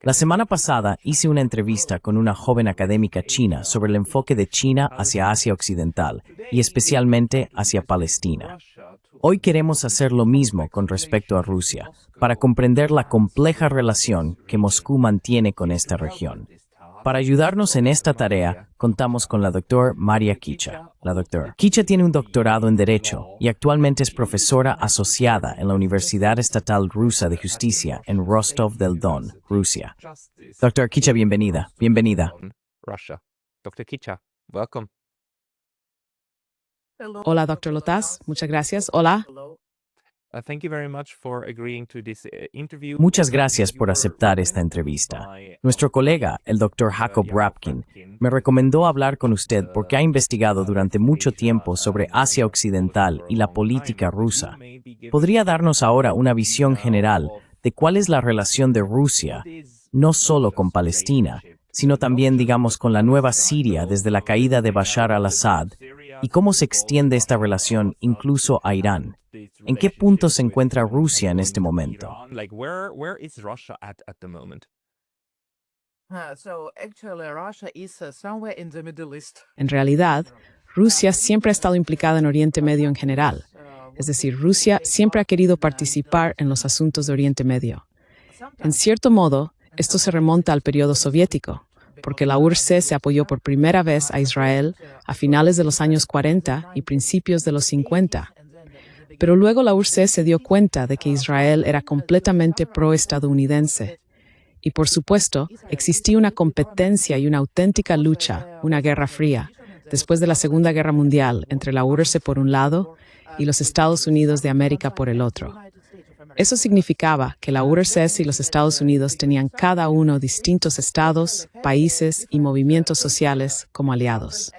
La semana pasada hice una entrevista con una joven académica china sobre el enfoque de China hacia Asia Occidental y especialmente hacia Palestina. Hoy queremos hacer lo mismo con respecto a Rusia, para comprender la compleja relación que Moscú mantiene con esta región. Para ayudarnos en esta tarea, contamos con la doctora Maria Kicha. La doctora Kicha tiene un doctorado en Derecho y actualmente es profesora asociada en la Universidad Estatal Rusa de Justicia en Rostov del Don, Rusia. Doctora Kicha, bienvenida. Bienvenida. Dr. Kicha, welcome. Hola, Dr. Lotas. Muchas gracias. Hola. Thank you very much for agreeing to this interview. Muchas gracias por aceptar esta entrevista. Nuestro colega, el Dr. Jacob Rapkin, me recomendó hablar con usted porque ha investigado durante mucho tiempo sobre Asia Occidental y la política rusa. ¿Podría darnos ahora una visión general de cuál es la relación de Rusia, no solo con Palestina, sino también, digamos, con la nueva Siria desde la caída de Bashar al-Assad, y cómo se extiende esta relación incluso a Irán? ¿En qué punto se encuentra Rusia en este momento? En realidad, Rusia siempre ha estado implicada en Oriente Medio en general. Es decir, Rusia siempre ha querido participar en los asuntos de Oriente Medio. En cierto modo, esto se remonta al periodo soviético, porque la URSS se apoyó por primera vez a Israel a finales de los años 40 y principios de los 50. Pero luego la URSS se dio cuenta de que Israel era completamente pro-estadounidense. Y por supuesto, existía una competencia y una auténtica lucha, una guerra fría, después de la Segunda Guerra Mundial, entre la URSS por un lado y los Estados Unidos de América por el otro. Eso significaba que la URSS y los Estados Unidos tenían cada uno distintos estados, países y movimientos sociales como aliados.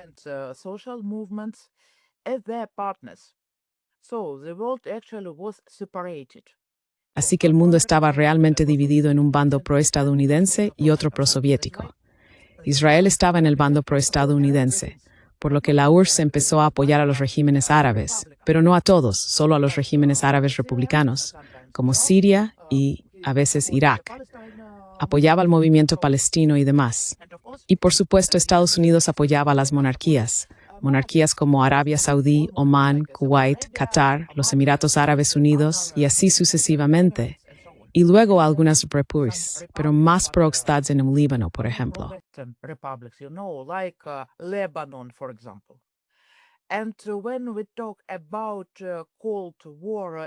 Así que el mundo estaba realmente dividido en un bando pro-estadounidense y otro pro-soviético. Israel estaba en el bando pro-estadounidense, por lo que la URSS empezó a apoyar a los regímenes árabes, pero no a todos, solo a los regímenes árabes republicanos, como Siria y, a veces, Irak. Apoyaba al movimiento palestino y demás. Y, por supuesto, Estados Unidos apoyaba a las monarquías como Arabia Saudí, Omán, Kuwait, Qatar, los Emiratos Árabes Unidos y así sucesivamente. Y luego algunas repúblicas, pero más pro-estados en el Líbano, por ejemplo.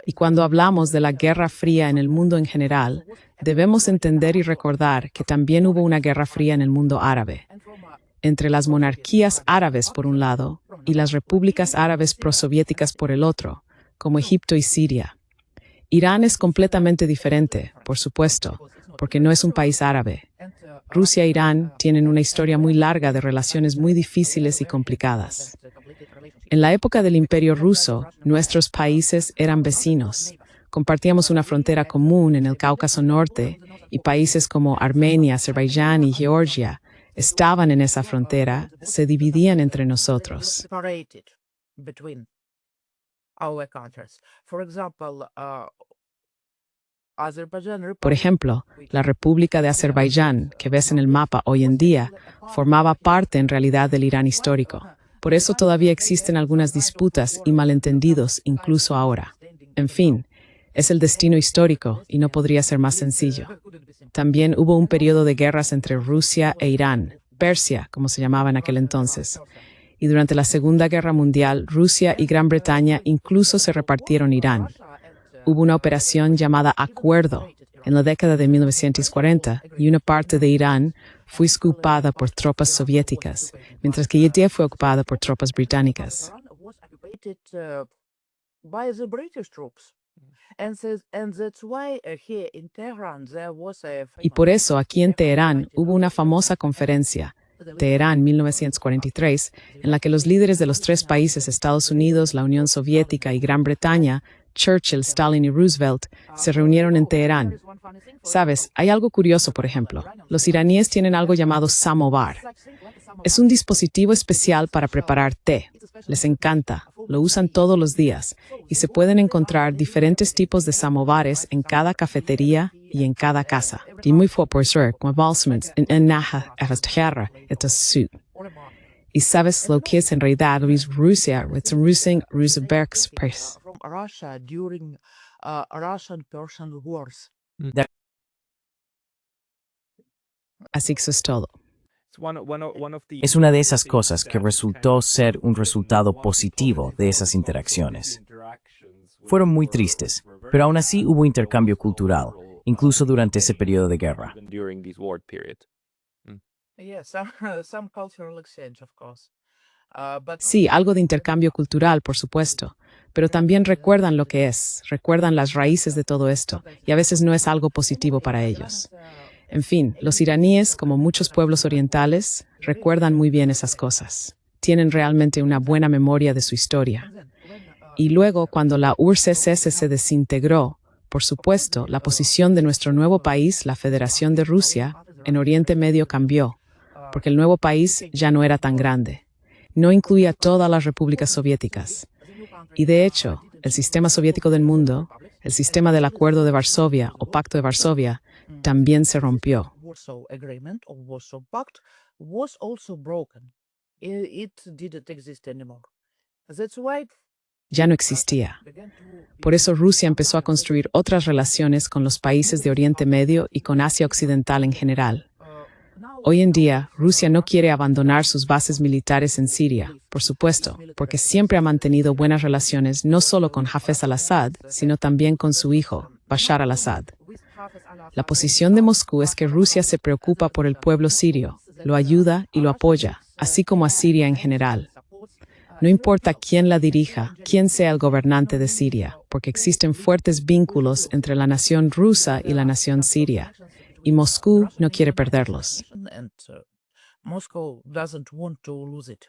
Y cuando hablamos de la Guerra Fría en el mundo en general, debemos entender y recordar que también hubo una Guerra Fría en el mundo árabe, entre las monarquías árabes por un lado y las repúblicas árabes prosoviéticas por el otro, como Egipto y Siria. Irán es completamente diferente, por supuesto, porque no es un país árabe. Rusia e Irán tienen una historia muy larga de relaciones muy difíciles y complicadas. En la época del Imperio Ruso, nuestros países eran vecinos. Compartíamos una frontera común en el Cáucaso Norte y países como Armenia, Azerbaiyán y Georgia estaban en esa frontera, se dividían entre nosotros. Por ejemplo, la República de Azerbaiyán, que ves en el mapa hoy en día, formaba parte en realidad del Irán histórico. Por eso todavía existen algunas disputas y malentendidos incluso ahora. En fin, es el destino histórico y no podría ser más sencillo. También hubo un periodo de guerras entre Rusia e Irán, Persia, como se llamaba en aquel entonces. Y durante la Segunda Guerra Mundial, Rusia y Gran Bretaña incluso se repartieron Irán. Hubo una operación llamada Acuerdo en la década de 1940 y una parte de Irán fue ocupada por tropas soviéticas, mientras que Yedia fue ocupada por tropas británicas. Y por eso aquí en Teherán hubo una famosa conferencia, Teherán 1943, en la que los líderes de los tres países, Estados Unidos, la Unión Soviética y Gran Bretaña, Churchill, Stalin y Roosevelt, se reunieron en Teherán. Sabes, hay algo curioso, por ejemplo. Los iraníes tienen algo llamado samovar. Es un dispositivo especial para preparar té. Les encanta. lo usan todos los días y se pueden encontrar diferentes tipos de samovares en cada cafetería y en cada casa. Die muy voorporser, como balsements en naja, tierra, esto es y sabes lo que es en realidad Rusia, with some Rusenberg's press. From Russia during Russian-Persian wars. Así que eso es todo. Es una de esas cosas que resultó ser un resultado positivo de esas interacciones. Fueron muy tristes, pero aún así hubo intercambio cultural, incluso durante ese periodo de guerra. Yeah, some cultural exchange, of course. But Sí, algo de intercambio cultural, por supuesto, pero también recuerdan lo que es, recuerdan las raíces de todo esto, y a veces no es algo positivo para ellos. En fin, los iraníes, como muchos pueblos orientales, recuerdan muy bien esas cosas. Tienen realmente una buena memoria de su historia. Y luego, cuando la URSS se desintegró, por supuesto, la posición de nuestro nuevo país, la Federación de Rusia, en Oriente Medio cambió, porque el nuevo país ya no era tan grande. No incluía todas las repúblicas soviéticas. Y de hecho, el sistema soviético del mundo, el sistema del Acuerdo de Varsovia o Pacto de Varsovia, también se rompió. Warsaw Agreement or Warsaw Pact was also broken. It didn't exist anymore. That's why Ya no existía. Por eso Rusia empezó a construir otras relaciones con los países de Oriente Medio y con Asia Occidental en general. Hoy en día, Rusia no quiere abandonar sus bases militares en Siria, por supuesto, porque siempre ha mantenido buenas relaciones no solo con Hafez al-Assad, sino también con su hijo, Bashar al-Assad. La posición de Moscú es que Rusia se preocupa por el pueblo sirio, lo ayuda y lo apoya, así como a Siria en general. No importa quién la dirija, quién sea el gobernante de Siria, porque existen fuertes vínculos entre la nación rusa y la nación siria, y Moscú no quiere perderlos. and Moscow doesn't want to lose it.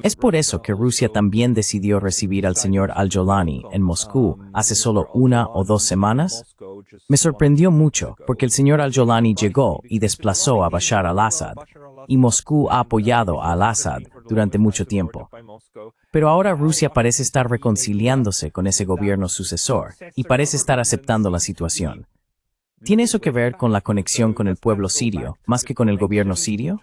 Es por eso que Rusia también decidió recibir al señor al-Jolani en Moscú hace solo 1 o 2 semanas. Me sorprendió mucho porque el señor al-Jolani llegó y desplazó a Bashar al-Assad, y Moscú ha apoyado a al-Assad durante mucho tiempo. Pero ahora Rusia parece estar reconciliándose con ese gobierno sucesor y parece estar aceptando la situación. ¿Tiene eso que ver con la conexión con el pueblo sirio, más que con el gobierno sirio?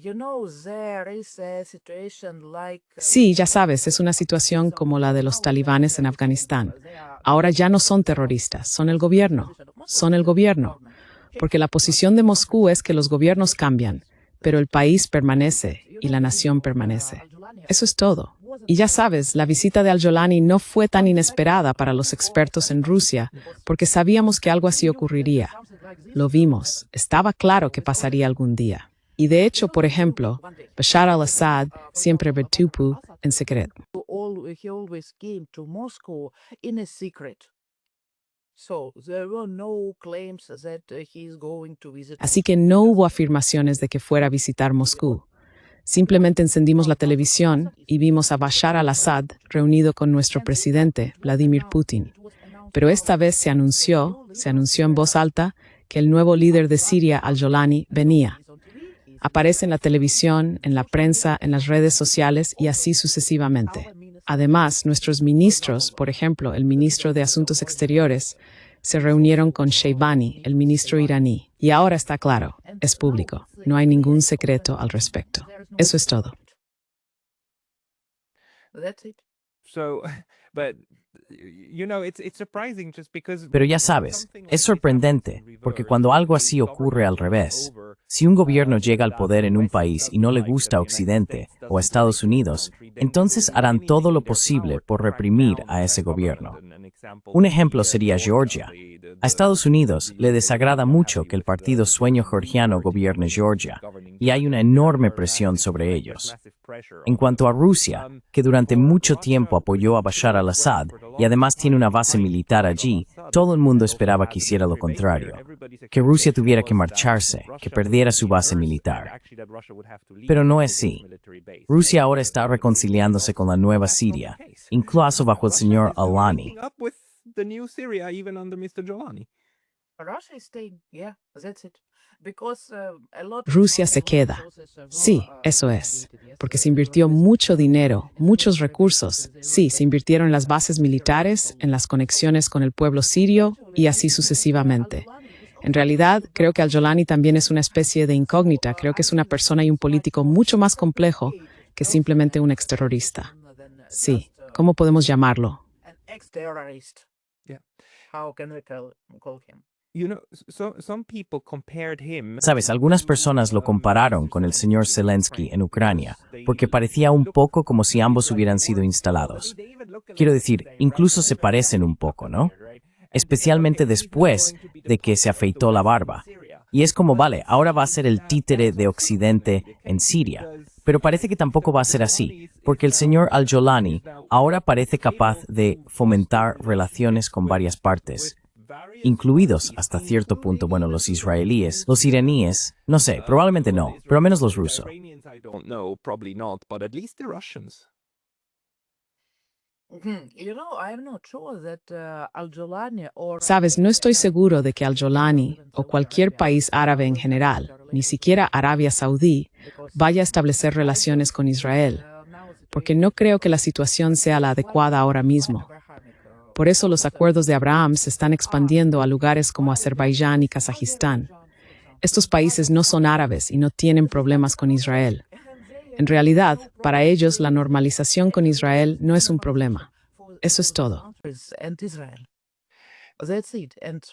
You know, there is a situation like Sí, ya sabes, es una situación como la de los talibanes en Afganistán. Ahora ya no son terroristas, son el gobierno. Son el gobierno. Porque la posición de Moscú es que los gobiernos cambian, pero el país permanece y la nación permanece. Eso es todo. Y ya sabes, la visita de al-Jolani no fue tan inesperada para los expertos en Rusia, porque sabíamos que algo así ocurriría. Lo vimos, estaba claro que pasaría algún día. Y de hecho, por ejemplo, Bashar al-Assad siempre retuvo en secreto. he always came to Moscow in a secret. So there were no claims that he is going to visit. Así que no hubo afirmaciones de que fuera a visitar Moscú. Simplemente encendimos la televisión y vimos a Bashar al-Assad reunido con nuestro presidente, Vladimir Putin. Pero esta vez se anunció en voz alta, que el nuevo líder de Siria, al-Jolani, venía. Aparece en la televisión, en la prensa, en las redes sociales y así sucesivamente. Además, nuestros ministros, por ejemplo, el ministro de Asuntos Exteriores, se reunieron con Sheibani, el ministro iraní. Y ahora está claro, es público. No hay ningún secreto al respecto. Eso es todo. That's it. Pero ya sabes, es sorprendente, porque cuando algo así ocurre al revés, si un gobierno llega al poder en un país y no le gusta a Occidente o a Estados Unidos, entonces harán todo lo posible por reprimir a ese gobierno. Un ejemplo sería Georgia. A Estados Unidos le desagrada mucho que el partido Sueño Georgiano gobierne Georgia, y hay una enorme presión sobre ellos. En cuanto a Rusia, que durante mucho tiempo apoyó a Bashar al-Assad y además tiene una base militar allí, todo el mundo esperaba que hiciera lo contrario, que Rusia tuviera que marcharse, que perdiera su base militar. Pero no es así. Rusia ahora está reconciliándose con la nueva Siria, incluso bajo el señor al-Jolani. Russia is staying. Yeah, that's it. Rusia se queda. Sí, eso es. Porque se invirtió mucho dinero, muchos recursos. Sí, se invirtieron en las bases militares, en las conexiones con el pueblo sirio y así sucesivamente. En realidad, creo que Al-Jolani también es una especie de incógnita. Creo que es una persona y un político mucho más complejo que simplemente un exterrorista. Sí, ¿cómo podemos llamarlo? Yeah. How can we call him? You know, some people compared him. Sabes, algunas personas lo compararon con el señor Zelensky en Ucrania, porque parecía un poco como si ambos hubieran sido instalados. Quiero decir, incluso se parecen un poco, ¿no? Especialmente después de que se afeitó la barba. Y es como, vale, ahora va a ser el títere de Occidente en Siria. Pero parece que tampoco va a ser así, porque el señor Al-Jolani ahora parece capaz de fomentar relaciones con varias partes, incluidos hasta cierto punto, bueno, los israelíes, los iraníes, no sé, probablemente no, pero al menos los rusos. Iranians, I don't know, probably not, but at least the Russians. I'm not sure that Al-Jolani or Sabes, no estoy seguro de que Al-Jolani o cualquier país árabe en general, ni siquiera Arabia Saudí, vaya a establecer relaciones con Israel, porque no creo que la situación sea la adecuada ahora mismo. Por eso los acuerdos de Abraham se están expandiendo a lugares como Azerbaiyán y Kazajistán. Estos países no son árabes y no tienen problemas con Israel. En realidad, para ellos la normalización con Israel no es un problema. Eso es todo. and Israel. That's it. And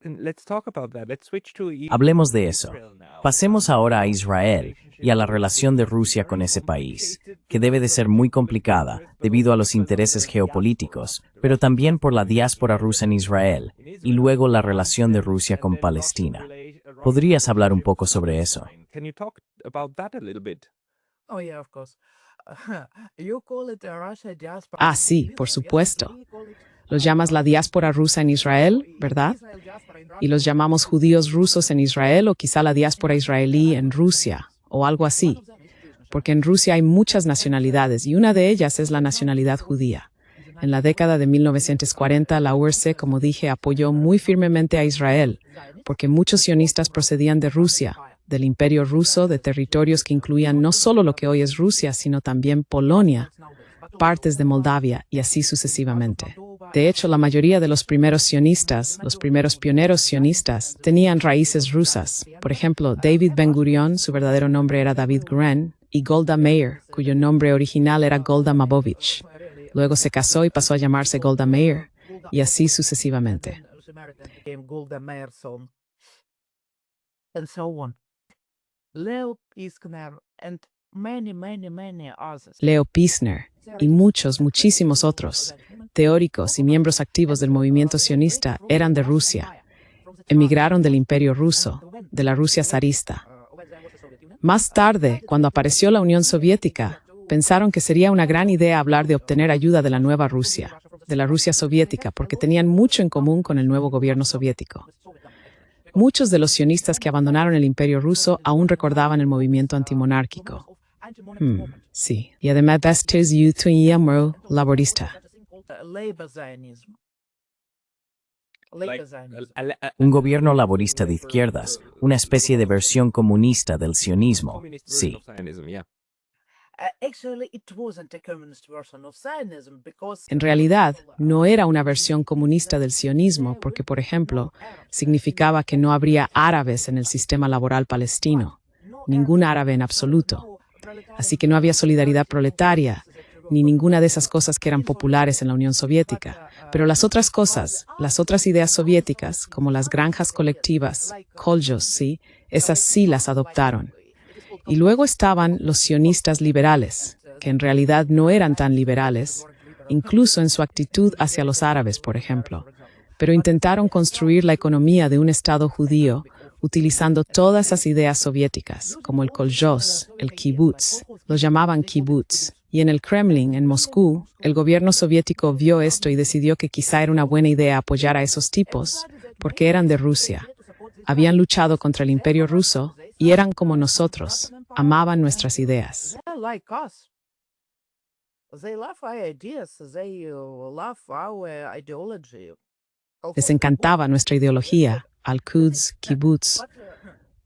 Let's talk about that. Let's switch to Hablemos de eso. Israel now. Pasemos ahora a Israel y a la relación de Rusia con ese país, que debe de ser muy complicada debido a los intereses geopolíticos, pero también por la diáspora rusa en Israel, y luego la relación de Rusia con Palestina. ¿Podrías hablar un poco sobre eso? Can you talk about that a little bit? oh yeah, of course. You call it a Russia diaspora. Ah, sí, por supuesto. Los llamas la diáspora rusa en Israel, ¿verdad? Y los llamamos judíos rusos en Israel o quizá la diáspora israelí en Rusia o algo así. Porque en Rusia hay muchas nacionalidades y una de ellas es la nacionalidad judía. En la década de 1940, la URSS, como dije, apoyó muy firmemente a Israel, porque muchos sionistas procedían de Rusia, del Imperio ruso, de territorios que incluían no solo lo que hoy es Rusia, sino también Polonia, partes de Moldavia y así sucesivamente. De hecho, la mayoría de los primeros sionistas, los primeros pioneros sionistas, tenían raíces rusas. Por ejemplo, David Ben-Gurion, su verdadero nombre era David Guren, y Golda Meir, cuyo nombre original era Golda Mabovich. Luego se casó y pasó a llamarse Golda Meir, y así sucesivamente. Became Golda Meir son. And so on. Leo Piskner and many others. Leo Pisner y muchísimos otros, teóricos y miembros activos del movimiento sionista, eran de Rusia. Emigraron del Imperio ruso, de la Rusia zarista. Más tarde, cuando apareció la Unión Soviética, pensaron que sería una gran idea hablar de obtener ayuda de la nueva Rusia, de la Rusia soviética, porque tenían mucho en común con el nuevo gobierno soviético. Muchos de los sionistas que abandonaron el Imperio ruso aún recordaban el movimiento antimonárquico. Sí, y además bastos youth laborista. Labor Zionism. Like, Labor Zionism. Un gobierno laborista de izquierdas, una especie de versión comunista del sionismo. communist version Sí. of Zionism, yeah. Actually, it wasn't a communist version of Zionism because En realidad, no era una versión comunista del sionismo porque, por ejemplo, significaba que no habría árabes en el sistema laboral palestino, ningún árabe en absoluto. Así que no había solidaridad proletaria, ni ninguna de esas cosas que eran populares en la Unión Soviética. Pero las otras cosas, las otras ideas soviéticas, como las granjas colectivas, koljos, sí, esas sí las adoptaron. Y luego estaban los sionistas liberales, que en realidad no eran tan liberales, incluso en su actitud hacia los árabes, por ejemplo, pero intentaron construir la economía de un Estado judío utilizando todas esas ideas soviéticas, como el kolzhoz, el kibutz, los llamaban kibutz. Y en el Kremlin, en Moscú, el gobierno soviético vio esto y decidió que quizá era una buena idea apoyar a esos tipos, porque eran de Rusia. Habían luchado contra el Imperio ruso y eran como nosotros, amaban nuestras ideas. they're like us. They love our ideas. They love our ideology. Les encantaba nuestra ideología, Al-Quds, Kibbutz.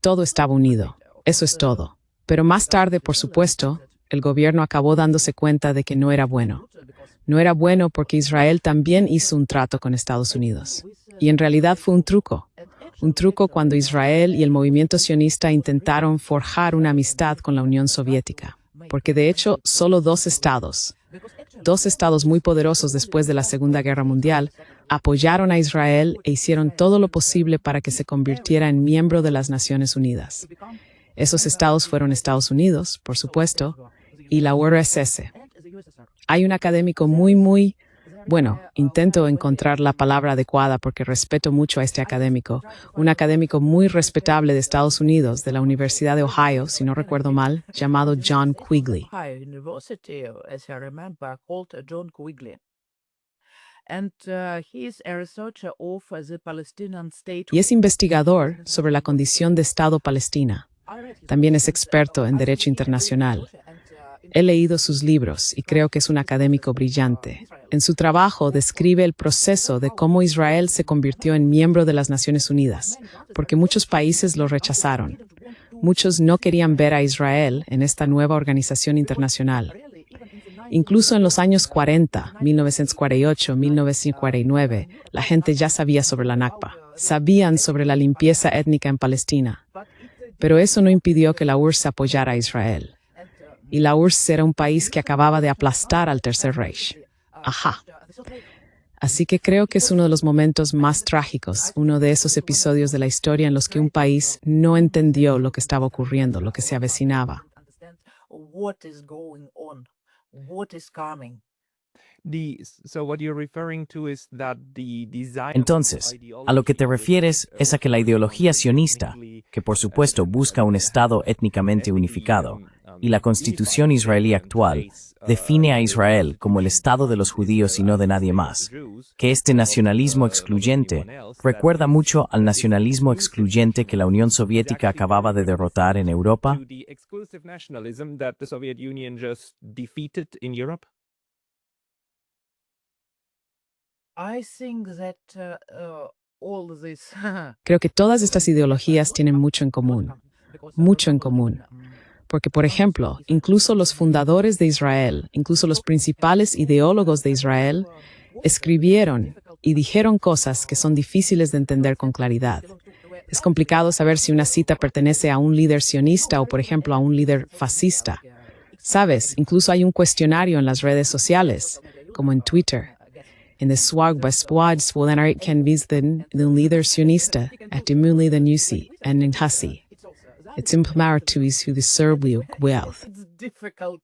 Todo estaba unido. Eso es todo. Pero más tarde, por supuesto, el gobierno acabó dándose cuenta de que no era bueno. No era bueno porque Israel también hizo un trato con Estados Unidos. Y en realidad fue un truco. Un truco cuando Israel y el movimiento sionista intentaron forjar una amistad con la Unión Soviética. Porque de hecho, solo dos estados muy poderosos después de la Segunda Guerra Mundial, apoyaron a Israel e hicieron todo lo posible para que se convirtiera en miembro de las Naciones Unidas. Esos estados fueron Estados Unidos, por supuesto, y la URSS. Hay un académico intento encontrar la palabra adecuada porque respeto mucho a este académico, un académico muy respetable de Estados Unidos, de la Universidad de Ohio, si no recuerdo mal, llamado John Quigley. Ohio University, as I remember, called John Quigley. And he is a researcher of the Palestinian state. Y es investigador sobre la condición de Estado palestina. También es experto en derecho internacional. He leído sus libros y creo que es un académico brillante. En su trabajo describe el proceso de cómo Israel se convirtió en miembro de las Naciones Unidas, porque muchos países lo rechazaron. Muchos no querían ver a Israel en esta nueva organización internacional. Incluso en los años 40, 1948, 1949, la gente ya sabía sobre la Nakba. Sabían sobre la limpieza étnica en Palestina. Pero eso no impidió que la URSS apoyara a Israel. Y la URSS era un país que acababa de aplastar al Tercer Reich. Así que creo que es uno de los momentos más trágicos, uno de esos episodios de la historia en los que un país no entendió lo que estaba ocurriendo, lo que se avecinaba. Entonces, a lo que te refieres es a que la ideología sionista, que por supuesto busca un Estado étnicamente unificado, y la constitución israelí actual, define a Israel como el Estado de los judíos y no de nadie más, que este nacionalismo excluyente recuerda mucho al nacionalismo excluyente que la Unión Soviética acababa de derrotar en Europa. Creo que todas estas ideologías tienen mucho en común. Mucho en común. Porque, por ejemplo, incluso los fundadores de Israel, incluso los principales ideólogos de Israel, escribieron y dijeron cosas que son difíciles de entender con claridad. Es complicado saber si una cita pertenece a un líder sionista o, por ejemplo, a un líder fascista. ¿Sabes? Incluso hay un cuestionario en las redes sociales, como en Twitter. En de swag bespoad swollenarit ken visden de un líder sionista, at immunly the nusi, and in hussy. It's implemented to the Serbia wealth. It's difficult.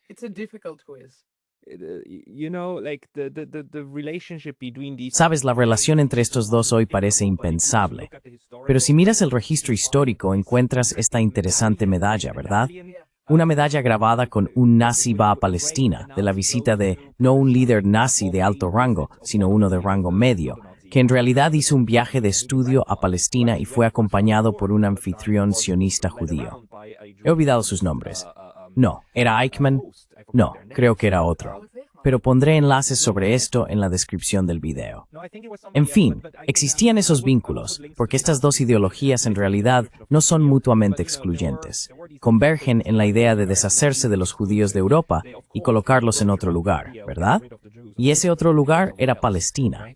It's a difficult quiz. Sabes, la relación entre estos dos hoy parece impensable. Pero si miras el registro histórico, encuentras esta interesante medalla, ¿verdad? Una medalla grabada con un nazi va a Palestina, de la visita de no un líder nazi de alto rango, sino uno de rango medio, que en realidad hizo un viaje de estudio a Palestina y fue acompañado por un anfitrión sionista judío. He olvidado sus nombres. No, ¿era Eichmann? No, creo que era otro. Pero pondré enlaces sobre esto en la descripción del video. En fin, existían esos vínculos, porque estas dos ideologías en realidad no son mutuamente excluyentes. Convergen en la idea de deshacerse de los judíos de Europa y colocarlos en otro lugar, ¿verdad? Y ese otro lugar era Palestina.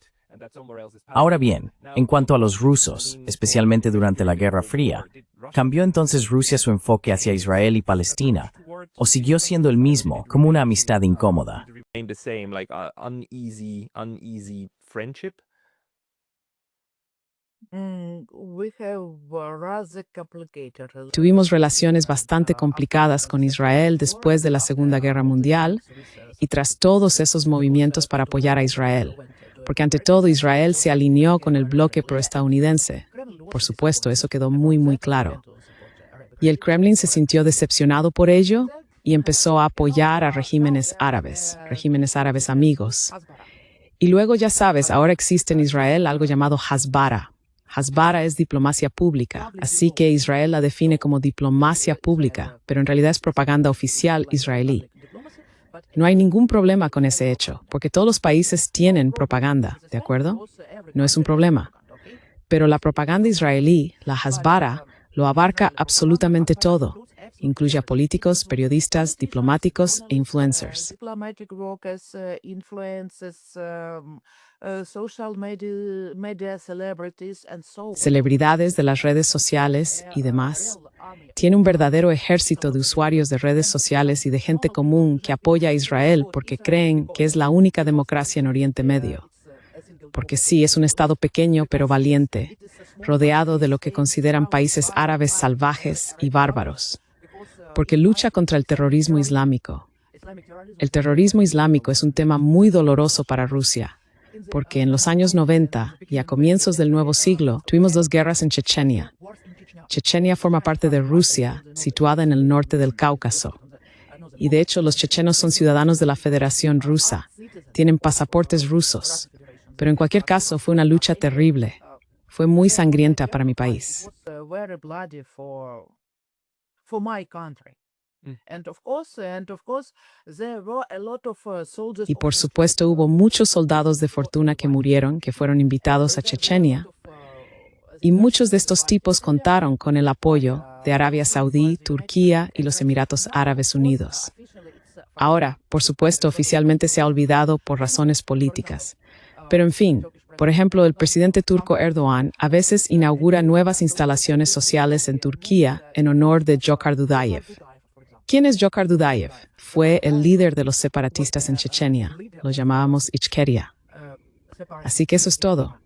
Ahora bien, en cuanto a los rusos, especialmente durante la Guerra Fría, ¿cambió entonces Rusia su enfoque hacia Israel y Palestina? ¿O siguió siendo el mismo, como una amistad incómoda? Tuvimos relaciones bastante complicadas con Israel después de la Segunda Guerra Mundial y tras todos esos movimientos para apoyar a Israel. Porque ante todo Israel se alineó con el bloque proestadounidense. Por supuesto, eso quedó muy claro. Y el Kremlin se sintió decepcionado por ello y empezó a apoyar a regímenes árabes amigos. Y luego, ya sabes, ahora existe en Israel algo llamado Hasbara. Hasbara es diplomacia pública, así que Israel la define como diplomacia pública, pero en realidad es propaganda oficial israelí. No hay ningún problema con ese hecho, porque todos los países tienen propaganda, ¿de acuerdo? No es un problema. Pero la propaganda israelí, la Hasbara, lo abarca absolutamente todo. Incluye a políticos, periodistas, diplomáticos e influencers. Diplomatic workers, influencers, social media celebrities, and so on. Celebridades de las redes sociales y demás. Tiene un verdadero ejército de usuarios de redes sociales y de gente común que apoya a Israel porque creen que es la única democracia en Oriente Medio. Porque sí, es un estado pequeño pero valiente, rodeado de lo que consideran países árabes salvajes y bárbaros. Porque lucha contra el terrorismo islámico. El terrorismo islámico es un tema muy doloroso para Rusia, porque en los años 90 y a comienzos del nuevo siglo tuvimos 2 guerras en Chechenia. Chechenia forma parte de Rusia, situada en el norte del Cáucaso. Y de hecho, los chechenos son ciudadanos de la Federación Rusa, tienen pasaportes rusos. Pero en cualquier caso, fue una lucha terrible. Fue muy sangrienta para mi país. Very bloody for my country. And of course, there were a lot of soldiers. Y por supuesto, hubo muchos soldados de fortuna que murieron, que fueron invitados a Chechenia. Y muchos de estos tipos contaron con el apoyo de Arabia Saudí, Turquía y los Emiratos Árabes Unidos. Ahora, por supuesto, oficialmente se ha olvidado por razones políticas. Pero en fin, por ejemplo, el presidente turco Erdoğan a veces inaugura nuevas instalaciones sociales en Turquía en honor de Dzhokhar Dudayev. ¿Quién es Dzhokhar Dudayev? Fue el líder de los separatistas en Chechenia. Lo llamábamos Ichkeria. Así que eso es todo.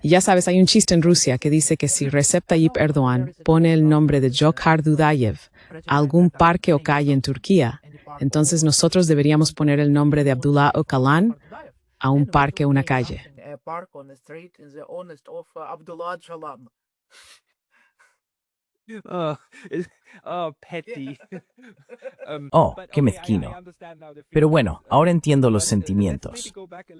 Y ya sabes, hay un chiste en Rusia que dice que si Recep Tayyip Erdoğan pone el nombre de Dzhokhar Dudayev a algún parque o calle en Turquía, entonces nosotros deberíamos poner el nombre de Abdullah Öcalan a un parque o una calle. A park on the street in the honor of Abdullah Öcalan. Petty. Oh, qué mezquino. Pero bueno, ahora entiendo los sentimientos.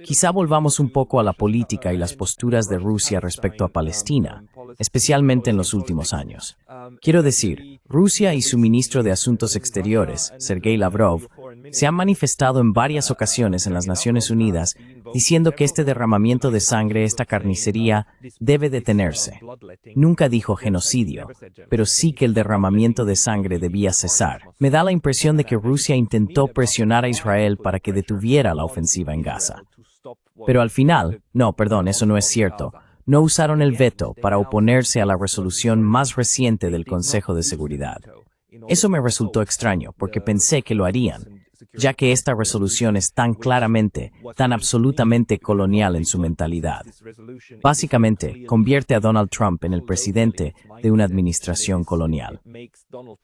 Quizá volvamos un poco a la política y las posturas de Rusia respecto a Palestina, especialmente en los últimos años. Quiero decir, Rusia y su ministro de Asuntos Exteriores, Sergei Lavrov, se han manifestado en varias ocasiones en las Naciones Unidas diciendo que este derramamiento de sangre, esta carnicería, debe detenerse. Nunca dijo genocidio, pero sí que el derramamiento de sangre debía cesar. Me da la impresión de que Rusia intentó presionar a Israel para que detuviera la ofensiva en Gaza. Pero al final, eso no es cierto. No usaron el veto para oponerse a la resolución más reciente del Consejo de Seguridad. Eso me resultó extraño, porque pensé que lo harían, ya que esta resolución es tan claramente, tan absolutamente colonial en su mentalidad. Básicamente, convierte a Donald Trump en el presidente de una administración colonial.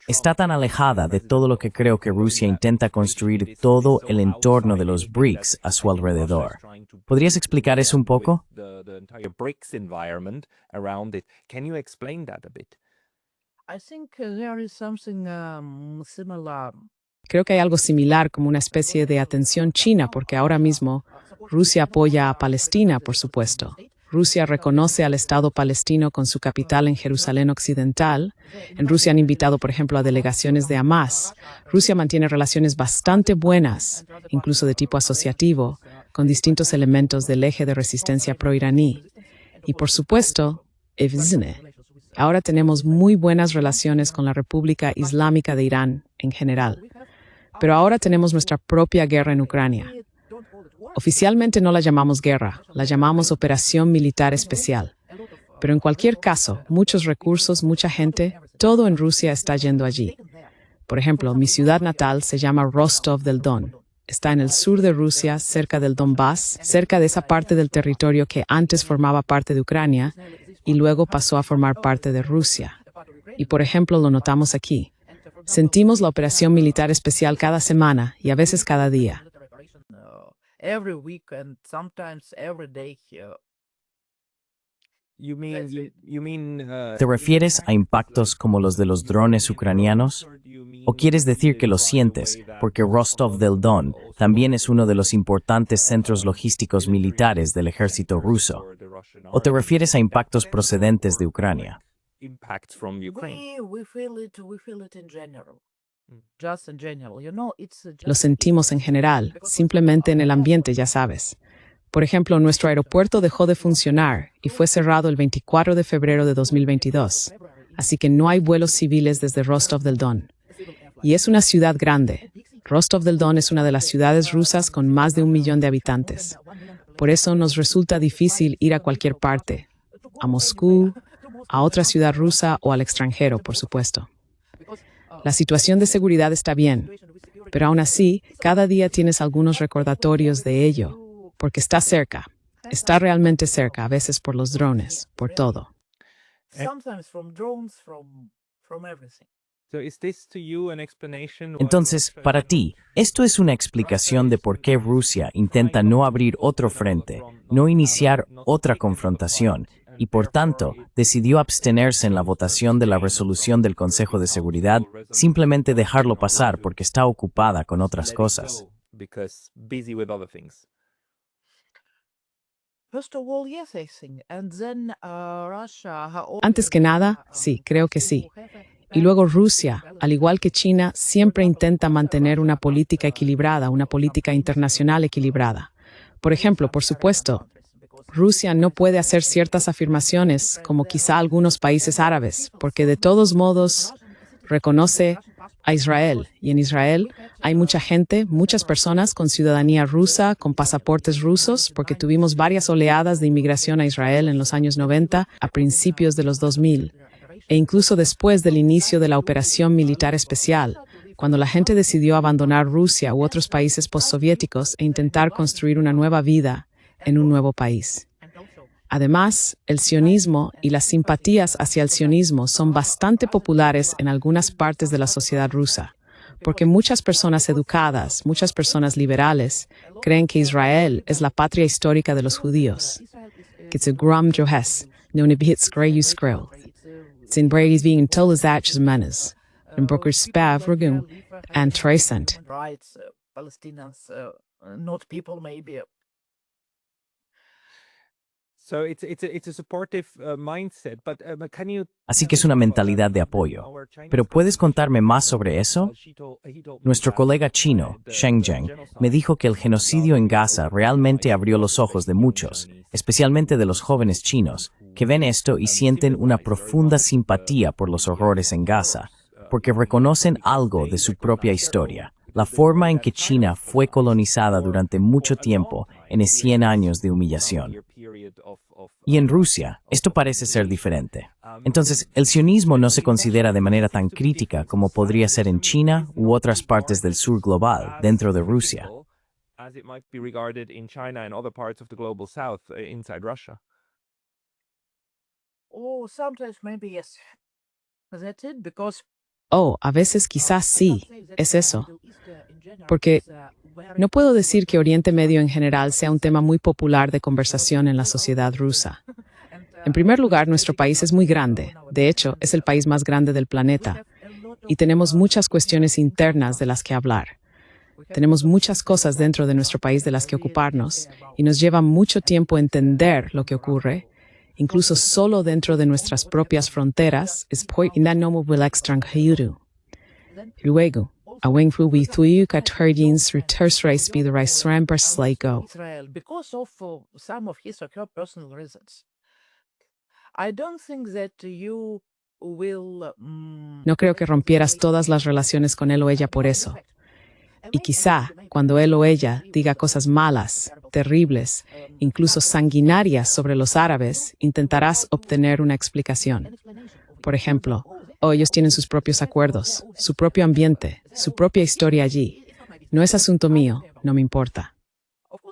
Está tan alejada de todo lo que creo que Rusia intenta construir todo el entorno de los BRICS a su alrededor. ¿Podrías explicar eso un poco? I think there is something similar. Creo que hay algo similar como una especie de atención china, porque ahora mismo Rusia apoya a Palestina, por supuesto. Rusia reconoce al Estado palestino con su capital en Jerusalén Occidental. En Rusia han invitado, por ejemplo, a delegaciones de Hamas. Rusia mantiene relaciones bastante buenas, incluso de tipo asociativo, con distintos elementos del eje de resistencia pro-iraní. Y, por supuesto, ahora tenemos muy buenas relaciones con la República Islámica de Irán en general. Pero ahora tenemos nuestra propia guerra en Ucrania. Oficialmente no la llamamos guerra, la llamamos Operación Militar Especial. Pero en cualquier caso, muchos recursos, mucha gente, todo en Rusia está yendo allí. Por ejemplo, mi ciudad natal se llama Rostov del Don. Está en el sur de Rusia, cerca del Donbass, cerca de esa parte del territorio que antes formaba parte de Ucrania y luego pasó a formar parte de Rusia. Y por ejemplo, lo notamos aquí. Sentimos la operación militar especial cada semana y a veces cada día. Every week and sometimes every day here. ¿Te refieres a impactos como los de los drones ucranianos? ¿O quieres decir que lo sientes porque Rostov del Don también es uno de los importantes centros logísticos militares del ejército ruso? ¿O te refieres a impactos procedentes de Ucrania? We feel it in general. Just in general, it's Lo sentimos en general, simplemente en el ambiente, ya sabes. Por ejemplo, nuestro aeropuerto dejó de funcionar y fue cerrado el 24 de febrero de 2022, así que no hay vuelos civiles desde Rostov del Don. Y es una ciudad grande. Rostov del Don es una de las ciudades rusas con más de 1 millón de habitantes. Por eso nos resulta difícil ir a cualquier parte, a Moscú, a otra ciudad rusa o al extranjero, por supuesto. La situación de seguridad está bien, pero aún así, cada día tienes algunos recordatorios de ello, porque está cerca, está realmente cerca, a veces por los drones, por todo. Sometimes from drones, from everything. So is this to you an explanation why Entonces, Russia para is ti, ¿esto es una explicación de por qué Rusia intenta no abrir otro frente, no iniciar otra confrontación, y por tanto, decidió abstenerse en la votación de la resolución del Consejo de Seguridad, simplemente dejarlo pasar porque está ocupada con otras let it cosas? go because busy with other things? First of all, yes, I think. And then Russia. Antes que nada, sí, creo que sí. Y luego Rusia, al igual que China, siempre intenta mantener una política equilibrada, una política internacional equilibrada. Por ejemplo, por supuesto, Rusia no puede hacer ciertas afirmaciones como quizá algunos países árabes, porque de todos modos reconoce a Israel. Y en Israel hay mucha gente, muchas personas con ciudadanía rusa, con pasaportes rusos, porque tuvimos varias oleadas de inmigración a Israel en los años 90, a principios de los 2000. E incluso después del inicio de la operación militar especial, cuando la gente decidió abandonar Rusia u otros países postsoviéticos e intentar construir una nueva vida en un nuevo país. Además, el sionismo y las simpatías hacia el sionismo son bastante populares en algunas partes de la sociedad rusa, porque muchas personas educadas, muchas personas liberales, creen que Israel es la patria histórica de los judíos. Que het gram Johes, no ne behits grey skrill. Sin Brady's being told as that as manners, and Brooker's spav regum, and Trescent. Rights, Palestinians, not people, maybe. So it's a supportive mindset, but can you Así que es una mentalidad de apoyo. Pero ¿puedes contarme más sobre eso? Nuestro colega chino, Sheng Zheng, me dijo que el genocidio en Gaza realmente abrió los ojos de muchos, especialmente de los jóvenes chinos, que ven esto y sienten una profunda simpatía por los horrores en Gaza, porque reconocen algo de su propia historia, la forma en que China fue colonizada durante mucho tiempo en 100 años de humillación. Y en Rusia, esto parece ser diferente. Entonces, el sionismo no se considera de manera tan crítica como podría ser en China u otras partes del sur global, dentro de Rusia. as it might be regarded in China and other parts of the global south inside Russia. Oh, sometimes maybe yes. That's it, because Oh, a veces quizás sí, es eso. Porque no puedo decir que Oriente Medio en general sea un tema muy popular de conversación en la sociedad rusa. En primer lugar, nuestro país es muy grande. De hecho, es el país más grande del planeta. Y tenemos muchas cuestiones internas de las que hablar. Tenemos muchas cosas dentro de nuestro país de las que ocuparnos, y nos lleva mucho tiempo entender lo que ocurre, incluso solo dentro de nuestras propias fronteras, es extranjero. Luego, Israel, because of some of his or her personal reasons. I don't think that you will. No creo que rompieras todas las relaciones con él o ella por eso. Y quizá, cuando él o ella diga cosas malas, terribles, incluso sanguinarias sobre los árabes, intentarás obtener una explicación. Por ejemplo, ellos tienen sus propios acuerdos, su propio ambiente, su propia historia allí. No es asunto mío, no me importa.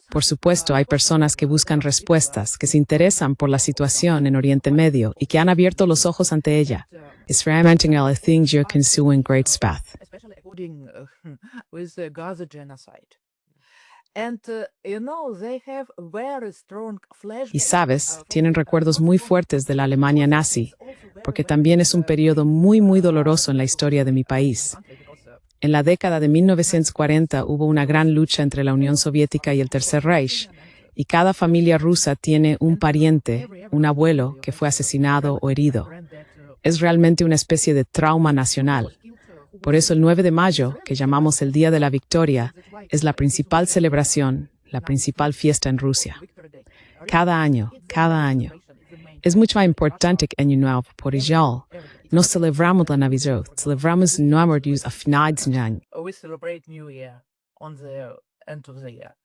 Por supuesto, hay personas que buscan respuestas, que se interesan por la situación en Oriente Medio y que han abierto los ojos ante ella. Especially with the Gaza genocide. And, they have very strong flashbacks. Y sabes, tienen recuerdos muy fuertes de la Alemania nazi, porque también es un periodo muy, muy doloroso en la historia de mi país. En la década de 1940 hubo una gran lucha entre la Unión Soviética y el Tercer Reich, y cada familia rusa tiene un pariente, un abuelo, que fue asesinado o herido. Es realmente una especie de trauma nacional. Por eso el 9 de mayo, que llamamos el Día de la Victoria, es la principal celebración, la principal fiesta en Rusia. Cada año. Es mucho más importante que Año Nuevo, por ello, no celebramos la Navidad, celebramos Nuevo Dios a finales de año. We celebrate New Year on the end of the year.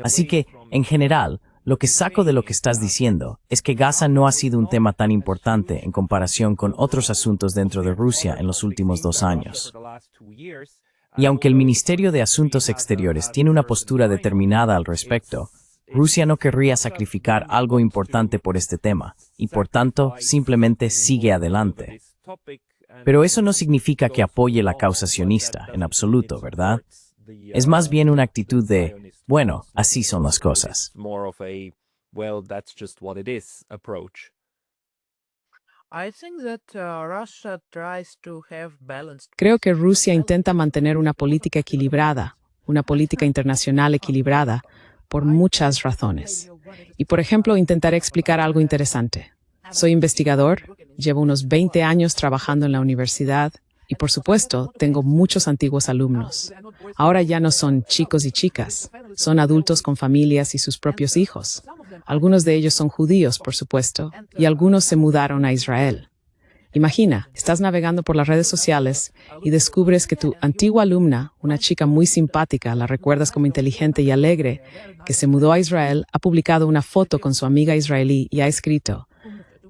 Así que, en general, lo que saco de lo que estás diciendo es que Gaza no ha sido un tema tan importante en comparación con otros asuntos dentro de Rusia en los últimos 2 años. Y aunque el Ministerio de Asuntos Exteriores tiene una postura determinada al respecto, Rusia no querría sacrificar algo importante por este tema, y por tanto, simplemente sigue adelante. Pero eso no significa que apoye la causa sionista, en absoluto, ¿verdad? Es más bien una actitud de, bueno, así son las cosas. Creo que Rusia intenta mantener una política equilibrada, una política internacional equilibrada, por muchas razones. Y, por ejemplo, intentaré explicar algo interesante. Soy investigador, llevo unos 20 años trabajando en la universidad y, por supuesto, tengo muchos antiguos alumnos. Ahora ya no son chicos y chicas, son adultos con familias y sus propios hijos. Algunos de ellos son judíos, por supuesto, y algunos se mudaron a Israel. Imagina, estás navegando por las redes sociales y descubres que tu antigua alumna, una chica muy simpática, la recuerdas como inteligente y alegre, que se mudó a Israel, ha publicado una foto con su amiga israelí y ha escrito: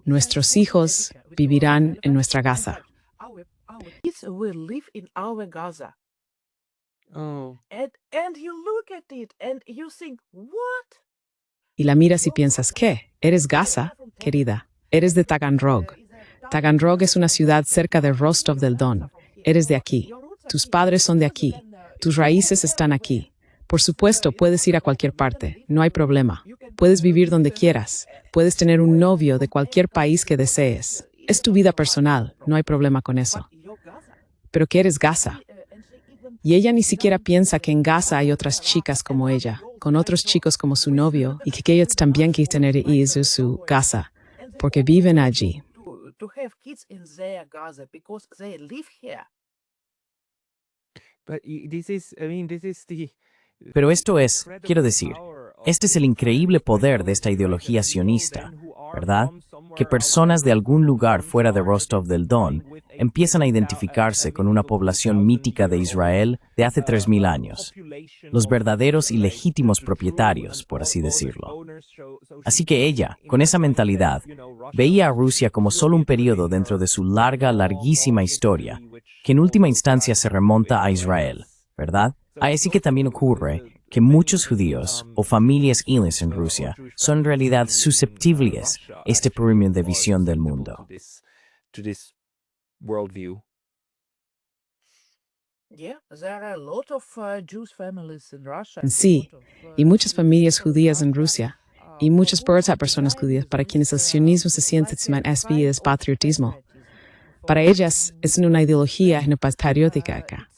"Nuestros hijos vivirán en nuestra Gaza". Kids will live in our Gaza. And you look at it and you think, what? Y la miras y piensas, ¿qué? ¿Eres Gaza, querida? Eres de Taganrog. Taganrog es una ciudad cerca de Rostov del Don. Eres de aquí. Tus padres son de aquí. Tus raíces están aquí. Por supuesto, puedes ir a cualquier parte. No hay problema. Puedes vivir donde quieras. Puedes tener un novio de cualquier país que desees. Es tu vida personal. No hay problema con eso. Pero ¿qué eres Gaza? Y ella ni siquiera piensa que en Gaza hay otras chicas como ella, con otros chicos como su novio, y que ellos también quieren tener hijos en su Gaza, porque viven allí. To have kids in their Gaza because they live here. Pero esto es, quiero decir, este es el increíble poder de esta ideología sionista, ¿verdad? Que personas de algún lugar fuera de Rostov del Don empiezan a identificarse con una población mítica de Israel de hace 3000 años, los verdaderos y legítimos propietarios, por así decirlo. Así que ella, con esa mentalidad, veía a Rusia como solo un periodo dentro de su larguísima historia, que en última instancia se remonta a Israel, ¿verdad? Así que también ocurre que muchos judíos o familias Ilis en Rusia son en realidad susceptibles a este premio de visión del mundo. Sí, y muchas familias judías en Rusia, y muchas personas judías para quienes el sionismo se siente es patriotismo. Para ellas es una ideología no patriótica acá.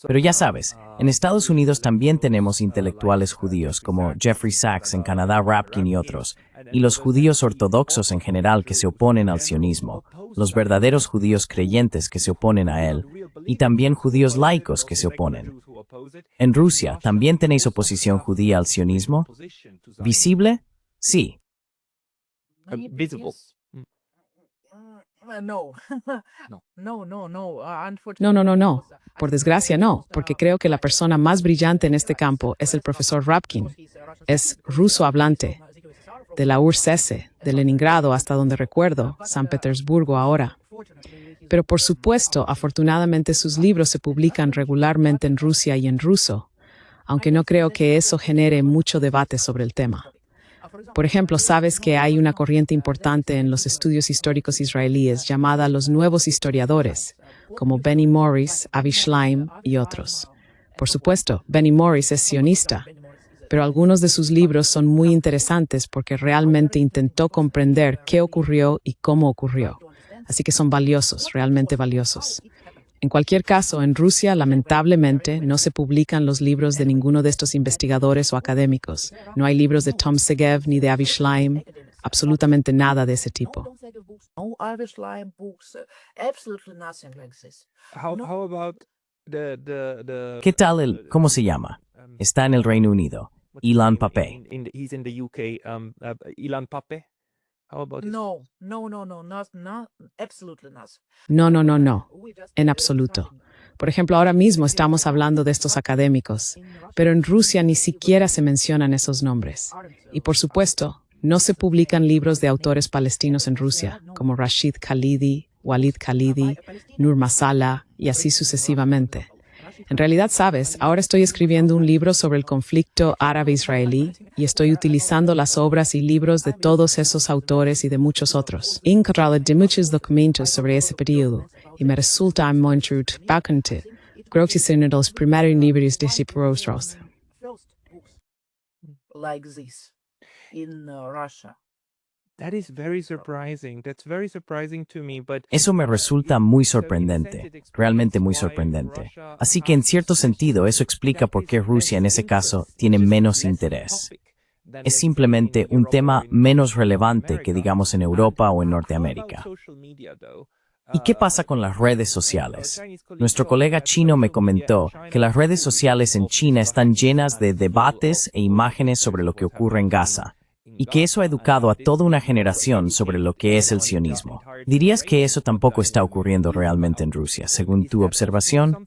Pero ya sabes, en Estados Unidos también tenemos intelectuales judíos como Jeffrey Sachs, en Canadá Rapkin y otros, y los judíos ortodoxos en general que se oponen al sionismo, los verdaderos judíos creyentes que se oponen a él, y también judíos laicos que se oponen. ¿En Rusia también tenéis oposición judía al sionismo? ¿Visible? Sí. Visible. No. No. Por desgracia no, porque creo que la persona más brillante en este campo es el profesor Rapkin. Es ruso hablante, de la URSS, de Leningrado hasta donde recuerdo, San Petersburgo ahora. Pero por supuesto, afortunadamente sus libros se publican regularmente en Rusia y en ruso, aunque no creo que eso genere mucho debate sobre el tema. Por ejemplo, sabes que hay una corriente importante en los estudios históricos israelíes llamada los nuevos historiadores, como Benny Morris, Avi Shlaim y otros. Por supuesto, Benny Morris es sionista, pero algunos de sus libros son muy interesantes porque realmente intentó comprender qué ocurrió y cómo ocurrió. Así que son valiosos, realmente valiosos. En cualquier caso, en Rusia, lamentablemente, no se publican los libros de ninguno de estos investigadores o académicos. No hay libros de Tom Segev ni de Avi Shlaim. absolutamente nada de ese tipo. No Irish Lion books, absolutely nothing like this. How No. how about the ¿Qué tal el, cómo se llama? Está en el Reino Unido. what's his Ilan name Pappé. he's in the UK. Ilan Pappé. How about his- No, not absolutely nothing. No, no, no, no, We just, en absoluto. Por ejemplo, ahora mismo estamos hablando de estos académicos, pero en Rusia ni siquiera se mencionan esos nombres. Y por supuesto, no se publican libros de autores palestinos en Rusia, como Rashid Khalidi, Walid Khalidi, Nur Masala y así sucesivamente. En realidad, sabes, ahora estoy escribiendo un libro sobre el conflicto árabe-israelí y estoy utilizando las obras y libros de todos esos autores y de muchos otros. He encontrado de muchos documentos sobre ese periodo y me resulta muy importante. Creo que es uno de los primeros libros de este proceso. first books like this in Russia. That is very surprising. That's very surprising to me, but Eso me resulta muy sorprendente, realmente muy sorprendente. Así que en cierto sentido eso explica por qué Rusia en ese caso tiene menos interés. Es simplemente un tema menos relevante que digamos en Europa o en Norteamérica. ¿Y qué pasa con las redes sociales? Nuestro colega chino me comentó que las redes sociales en China están llenas de debates e imágenes sobre lo que ocurre en Gaza, y que eso ha educado a toda una generación sobre lo que es el sionismo. ¿Dirías que eso tampoco está ocurriendo realmente en Rusia, según tu observación?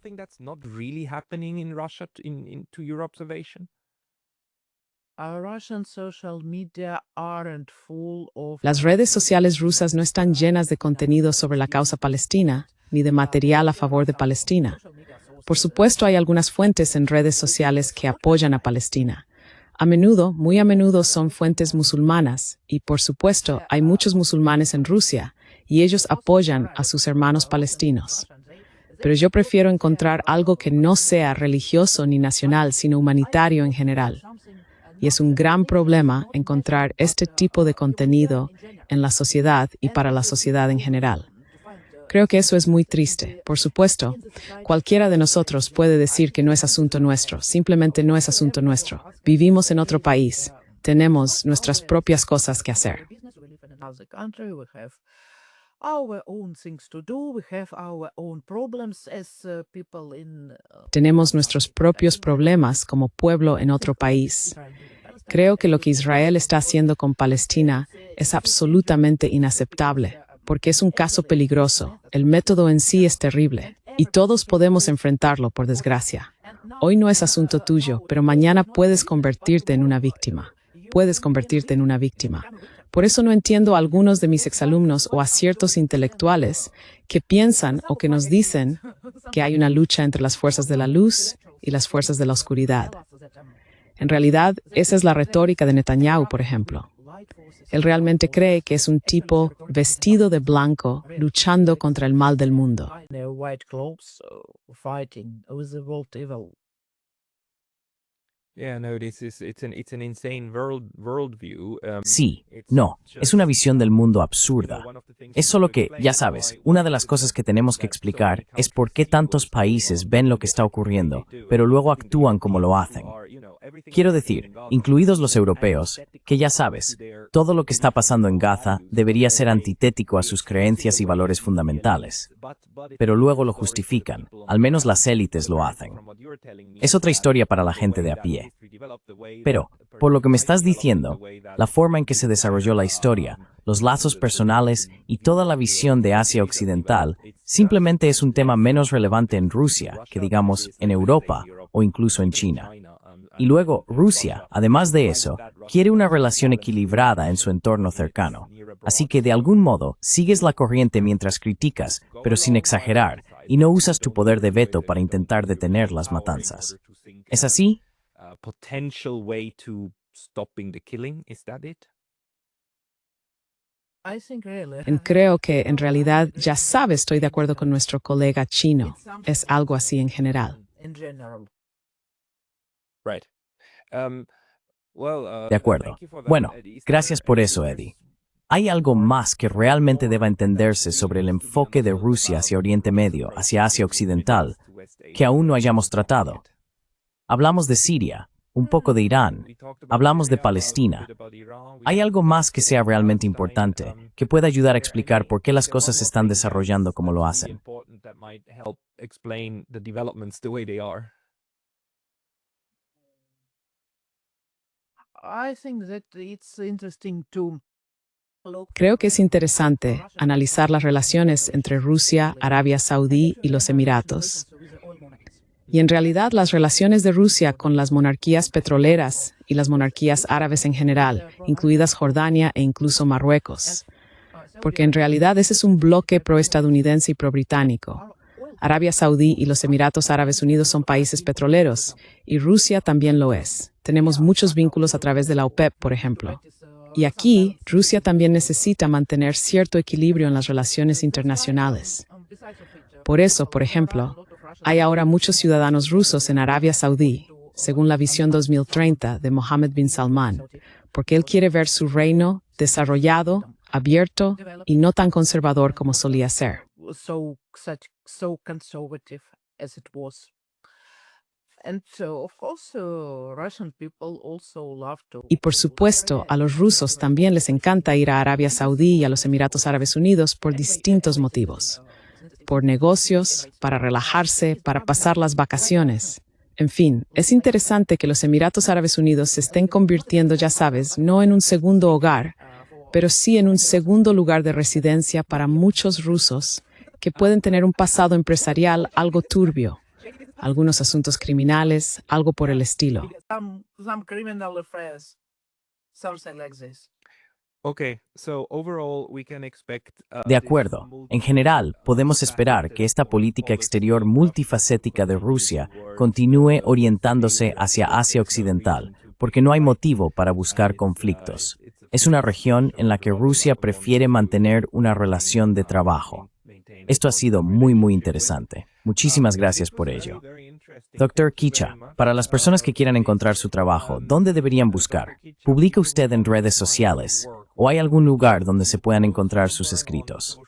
Russian social media aren't full of Las redes sociales rusas no están llenas de contenido sobre la causa palestina, ni de material a favor de Palestina. Por supuesto, hay algunas fuentes en redes sociales que apoyan a Palestina. A menudo, muy a menudo, son fuentes musulmanas, y por supuesto, hay muchos musulmanes en Rusia, y ellos apoyan a sus hermanos palestinos. Pero yo prefiero encontrar algo que no sea religioso ni nacional, sino humanitario en general. Y es un gran problema encontrar este tipo de contenido en la sociedad y para la sociedad en general. Creo que eso es muy triste. Por supuesto, cualquiera de nosotros puede decir que no es asunto nuestro, simplemente no es asunto nuestro. Vivimos en otro país, tenemos nuestras propias cosas que hacer. our own things to do. We have our own problems as people in Tenemos nuestros propios problemas como pueblo en otro país. Creo que lo que Israel está haciendo con Palestina es absolutamente inaceptable, porque es un caso peligroso. El método en sí es terrible, y todos podemos enfrentarlo, por desgracia. Hoy no es asunto tuyo, pero mañana puedes convertirte en una víctima. Puedes convertirte en una víctima. Por eso no entiendo a algunos de mis exalumnos o a ciertos intelectuales que piensan o que nos dicen que hay una lucha entre las fuerzas de la luz y las fuerzas de la oscuridad. En realidad, esa es la retórica de Netanyahu, por ejemplo. Él realmente cree que es un tipo vestido de blanco luchando contra el mal del mundo. in their white clothes fighting with the world evil. Yeah, no, it's an insane worldview. Sí, no, es una visión del mundo absurda. Es solo que, ya sabes, una de las cosas que tenemos que explicar es por qué tantos países ven lo que está ocurriendo, pero luego actúan como lo hacen. Quiero decir, incluidos los europeos, que ya sabes, todo lo que está pasando en Gaza debería ser antitético a sus creencias y valores fundamentales. Pero luego lo justifican, al menos las élites lo hacen. Es otra historia para la gente de a pie. Pero, por lo que me estás diciendo, la forma en que se desarrolló la historia, los lazos personales y toda la visión de Asia Occidental simplemente es un tema menos relevante en Rusia que, digamos, en Europa o incluso en China. Y luego, Rusia, además de eso, quiere una relación equilibrada en su entorno cercano. Así que, de algún modo, sigues la corriente mientras criticas, pero sin exagerar, y no usas tu poder de veto para intentar detener las matanzas. ¿Es así? Potential way to stopping the killing, is that it? I think really. Creo que, en realidad, ya sabes, estoy de acuerdo con nuestro colega chino. Es algo así en general. In general. Right. De acuerdo. Bueno, gracias por eso, Eddie. ¿Hay algo más que realmente deba entenderse sobre el enfoque de Rusia hacia Oriente Medio, hacia Asia Occidental, que aún no hayamos tratado? Hablamos de Siria, un poco de Irán, hablamos de Palestina. ¿Hay algo más que sea realmente importante, que pueda ayudar a explicar por qué las cosas se están desarrollando como lo hacen? I think that it's interesting to look Creo que es interesante analizar las relaciones entre Rusia, Arabia Saudí y los Emiratos. Y en realidad las relaciones de Rusia con las monarquías petroleras y las monarquías árabes en general, incluidas Jordania e incluso Marruecos. Porque en realidad ese es un bloque proestadounidense y pro-británico. Arabia Saudí y los Emiratos Árabes Unidos son países petroleros, y Rusia también lo es. Tenemos muchos vínculos a través de la OPEP, por ejemplo. Y aquí, Rusia también necesita mantener cierto equilibrio en las relaciones internacionales. Por eso, por ejemplo, hay ahora muchos ciudadanos rusos en Arabia Saudí, según la visión 2030 de Mohammed bin Salman, porque él quiere ver su reino desarrollado, abierto y no tan conservador como solía ser. so conservative as it was. And so, of course, Russian people also love to. Y por supuesto, a los rusos también les encanta ir a Arabia Saudí y a los Emiratos Árabes Unidos por distintos motivos. Por negocios, para relajarse, para pasar las vacaciones. En fin, es interesante que los Emiratos Árabes Unidos se estén convirtiendo, ya sabes, no en un segundo hogar, pero sí en un segundo lugar de residencia para muchos rusos que pueden tener un pasado empresarial algo turbio, algunos asuntos criminales, algo por el estilo. Some criminal affairs, something like this. De acuerdo. En general, podemos esperar que esta política exterior multifacética de Rusia continúe orientándose hacia Asia Occidental, porque no hay motivo para buscar conflictos. Es una región en la que Rusia prefiere mantener una relación de trabajo. Esto ha sido muy interesante. Muchísimas gracias por ello. Dr. Kicha, para las personas que quieran encontrar su trabajo, ¿dónde deberían buscar? ¿Publica usted en redes sociales? ¿O hay algún lugar donde se puedan encontrar sus escritos?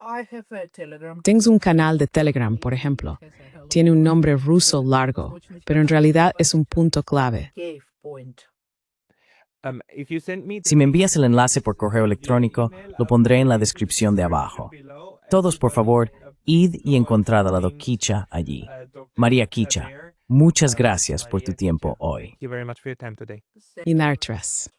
I have a Telegram. Tengo un canal de Telegram, por ejemplo. Tiene un nombre ruso largo, pero en realidad es un punto clave. Cave point. Si me envías el enlace por correo electrónico, lo pondré en la descripción de abajo. Todos, por favor, id y encontrad a la Doc Kicha allí. María Kicha, muchas gracias por tu tiempo hoy. Y Nartras.